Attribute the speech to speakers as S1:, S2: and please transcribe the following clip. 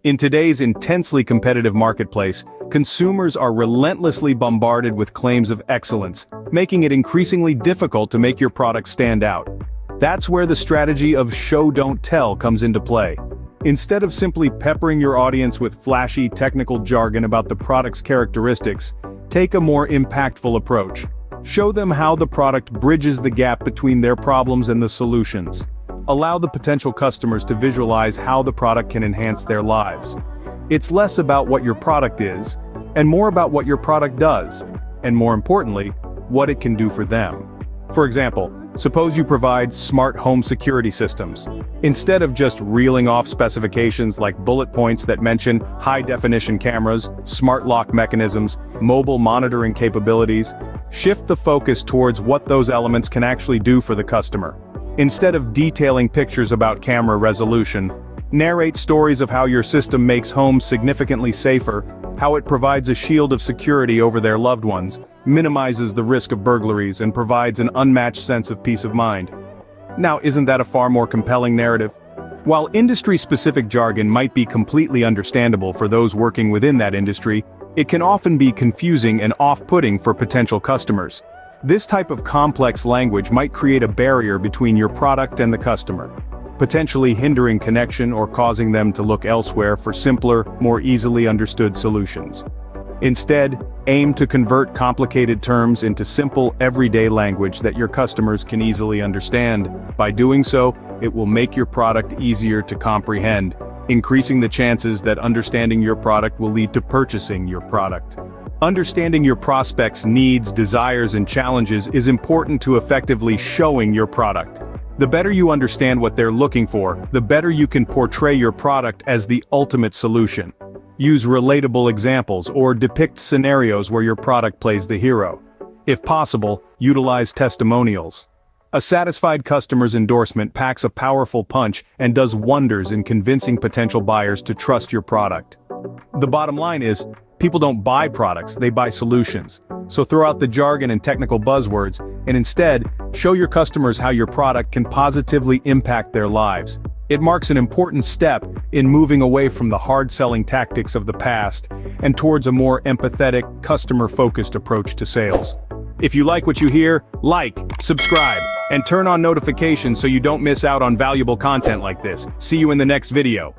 S1: In today's intensely competitive marketplace, consumers are relentlessly bombarded with claims of excellence, making it increasingly difficult to make your product stand out. That's where the strategy of show don't tell comes into play. Instead of simply peppering your audience with flashy technical jargon about the product's characteristics, take a more impactful approach. Show them how the product bridges the gap between their problems and the solutions. Allow the potential customers to visualize how the product can enhance their lives. It's less about what your product is, and more about what your product does, and more importantly, what it can do for them. For example, suppose you provide smart home security systems. Instead of just reeling off specifications like bullet points that mention high-definition cameras, smart lock mechanisms, mobile monitoring capabilities, shift the focus towards what those elements can actually do for the customer. Instead of detailing pictures about camera resolution, narrate stories of how your system makes homes significantly safer, how it provides a shield of security over their loved ones, minimizes the risk of burglaries, and provides an unmatched sense of peace of mind. Now, isn't that a far more compelling narrative? While industry-specific jargon might be completely understandable for those working within that industry, it can often be confusing and off-putting for potential customers. This type of complex language might create a barrier between your product and the customer, potentially hindering connection or causing them to look elsewhere for simpler, more easily understood solutions. Instead, aim to convert complicated terms into simple, everyday language that your customers can easily understand. By doing so, it will make your product easier to comprehend, increasing the chances that understanding your product will lead to purchasing your product. Understanding your prospects' needs, desires, and challenges is important to effectively showing your product. The better you understand what they're looking for, the better you can portray your product as the ultimate solution. Use relatable examples or depict scenarios where your product plays the hero. If possible, utilize testimonials. A satisfied customer's endorsement packs a powerful punch and does wonders in convincing potential buyers to trust your product. The bottom line is, people don't buy products, they buy solutions. So throw out the jargon and technical buzzwords, and instead, show your customers how your product can positively impact their lives. It marks an important step in moving away from the hard-selling tactics of the past and towards a more empathetic, customer-focused approach to sales. If you like what you hear, like, subscribe, and turn on notifications so you don't miss out on valuable content like this. See you in the next video.